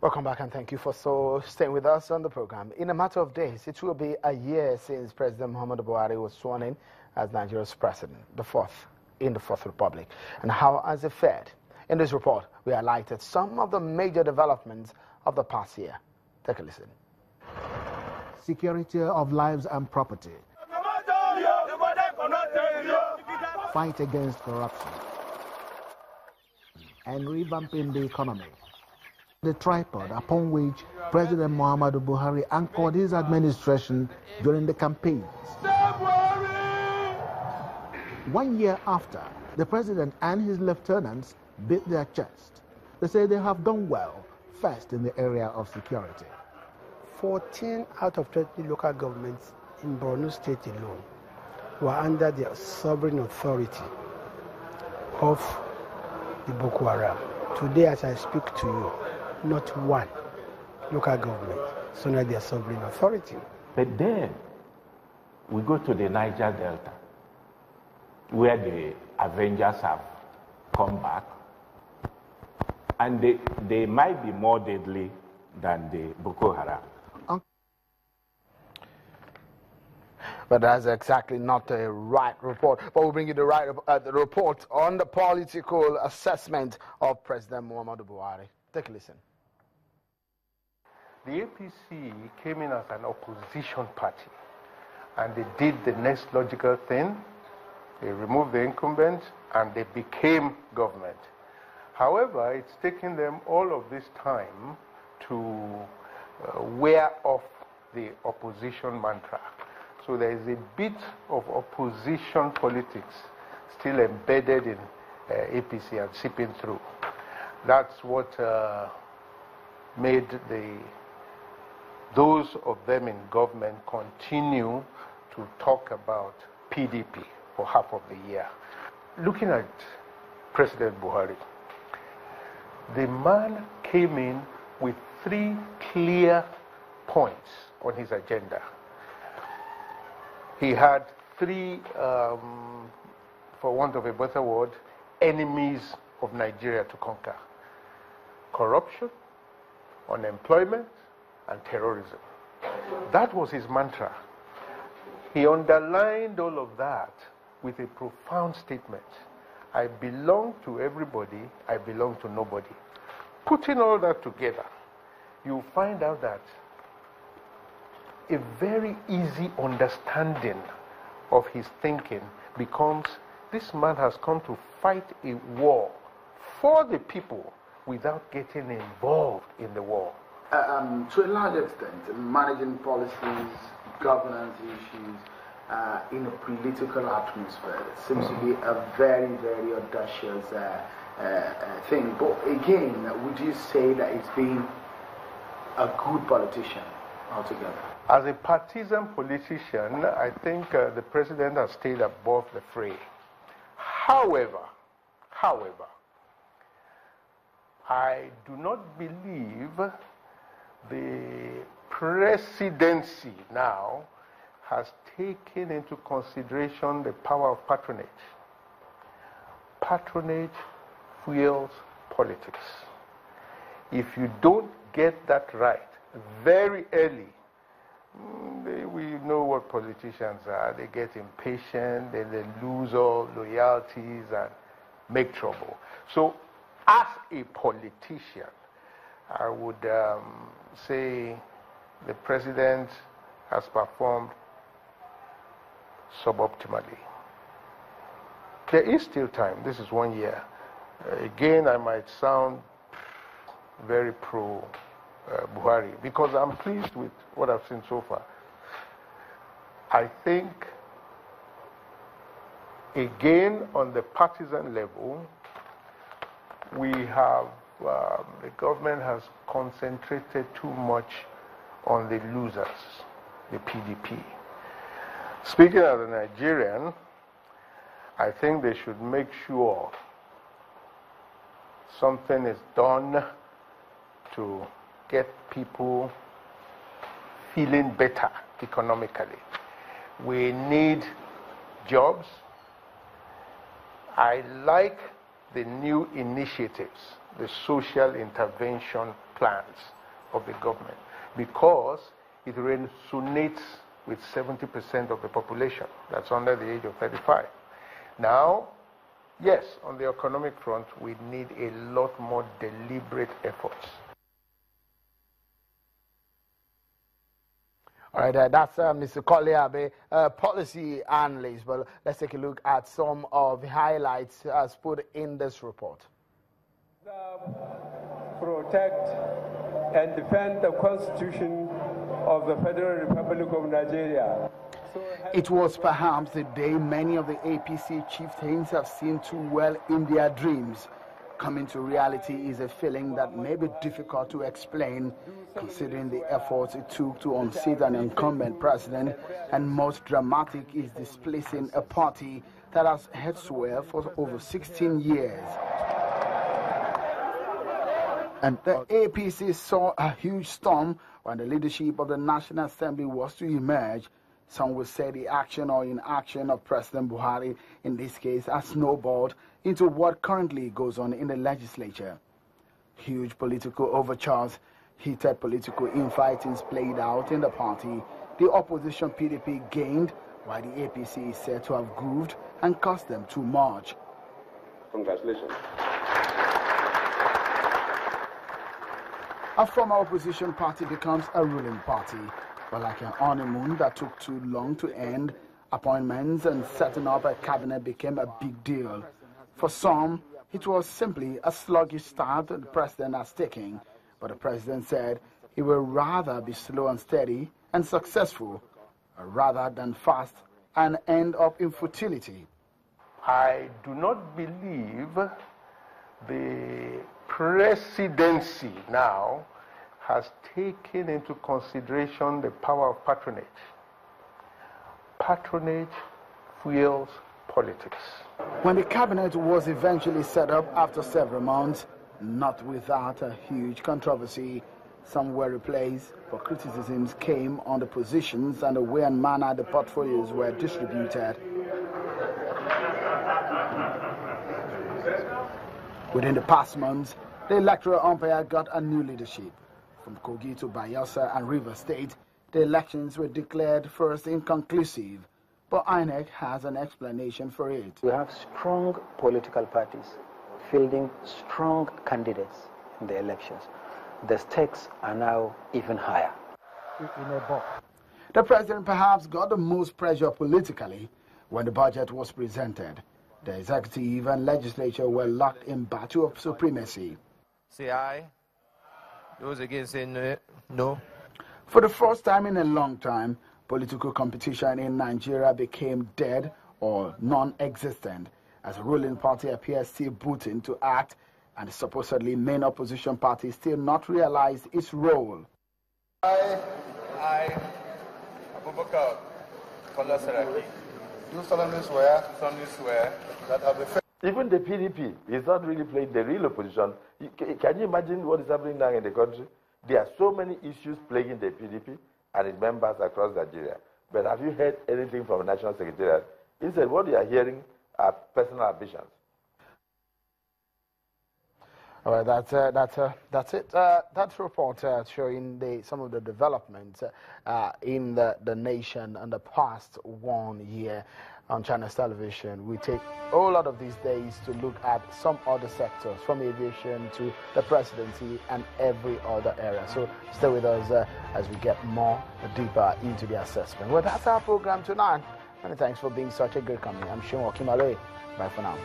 Welcome back and thank you for staying with us on the program. In a matter of days, it will be a year since President Muhammadu Buhari was sworn in as Nigeria's president, the fourth in the Fourth Republic. And how has it fared? In this report, we highlighted some of the major developments of the past year. Take a listen. Security of lives and property. Fight against corruption. And revamping the economy. The tripod upon which President Muhammadu Buhari anchored his administration during the campaigns. 1 year after, the president and his lieutenants beat their chest. They say they have done well, first in the area of security. 14 out of 20 local governments in Borno State alone were under the sovereign authority of the Boko Haram. Today, as I speak to you, not one local government is under their sovereign authority. But then we go to the Niger Delta, where the Avengers have come back, and they might be more deadly than the Boko Haram. But that's exactly not the right report. But we'll bring you the report on the political assessment of President Muhammadu Buhari. Take a listen. The APC came in as an opposition party, and they did the next logical thing. They removed the incumbent, and they became government. However, it's taken them all of this time to wear off the opposition mantra. So there is a bit of opposition politics still embedded in APC and seeping through. That's what made those of them in government continue to talk about PDP for half of the year. Looking at President Buhari, the man came in with 3 clear points on his agenda. He had 3, for want of a better word, enemies of Nigeria to conquer: corruption, unemployment, and terrorism. That was his mantra. He underlined all of that with a profound statement: I belong to everybody, I belong to nobody. Putting all that together, you find out that a very easy understanding of his thinking becomes, this man has come to fight a war for the people without getting involved in the war. To a large extent, managing policies, governance issues in a political atmosphere seems to be a very, very audacious thing. But again, would you say that it's been a good politician altogether? As a partisan politician, I think the president has stayed above the fray. However, I do not believe the presidency now has taken into consideration the power of patronage. Patronage fuels politics. If you don't get that right very early, we know what politicians are. They get impatient, they lose all loyalties and make trouble. So as a politician, I would say the president has performed suboptimally. There is still time. This is 1 year. Again, I might sound very pro Buhari because I'm pleased with what I've seen so far. I think, again, on the partisan level, we have, the government has concentrated too much on the losers, the PDP. Speaking as a Nigerian, I think they should make sure something is done to get people feeling better economically. We need jobs. I like the new initiatives, the social intervention plans of the government because it resonates with 70% of the population that's under the age of 35. Now, yes, on the economic front, we need a lot more deliberate efforts. All right, that's Mr. Koleabe, policy analyst. But let's take a look at some of the highlights as put in this report. Protect and defend the Constitution of the Federal Republic of Nigeria. It was perhaps the day many of the APC chieftains have seen too well in their dreams. Coming to reality is a feeling that may be difficult to explain, considering the efforts it took to unseat an incumbent president, and most dramatic is displacing a party that has had sway for over 16 years. And the APC saw a huge storm when the leadership of the National Assembly was to emerge. Some would say the action or inaction of President Buhari in this case has snowballed into what currently goes on in the legislature. Huge political overtures, heated political infightings played out in the party. The opposition PDP gained, while the APC is said to have grooved and cost them too much. Congratulations. A former opposition party becomes a ruling party. But like an honeymoon that took too long to end, appointments and setting up a cabinet became a big deal. For some, it was simply a sluggish start the president has taken. But the president said he would rather be slow and steady and successful rather than fast and end up in futility. I do not believe the presidency now has taken into consideration the power of patronage. Patronage fuels politics. When the cabinet was eventually set up after several months, not without a huge controversy, some were replaced, but criticisms came on the positions and the way and manner the portfolios were distributed. Within the past months, the electoral umpire got a new leadership. From Kogi to Bayelsa and River State, the elections were declared first inconclusive, but INEC has an explanation for it. We have strong political parties fielding strong candidates in the elections. The stakes are now even higher. The president perhaps got the most pressure politically when the budget was presented. The executive and legislature were locked in battle of supremacy. Say aye. Those against say no. For the first time in a long time, political competition in Nigeria became dead or non-existent, as the ruling party appears still booting to act, and the supposedly main opposition party still not realized its role. I, Abubakar Saraki, Do solemnly swear that I will even the PDP is not really playing the real opposition. Can you imagine what is happening now in the country? There are so many issues plaguing the PDP and its members across Nigeria. But have you heard anything from the National Secretariat? Instead, what you are hearing are personal ambitions. All right, that's it. That report showing some of the developments in the nation in the past 1 year on China's television. We take a whole lot of these days to look at some other sectors, from aviation to the presidency and every other area. So stay with us as we get more deeper into the assessment. Well, that's our program tonight. Many thanks for being such a good company. I'm Shimon Kimale. Bye for now.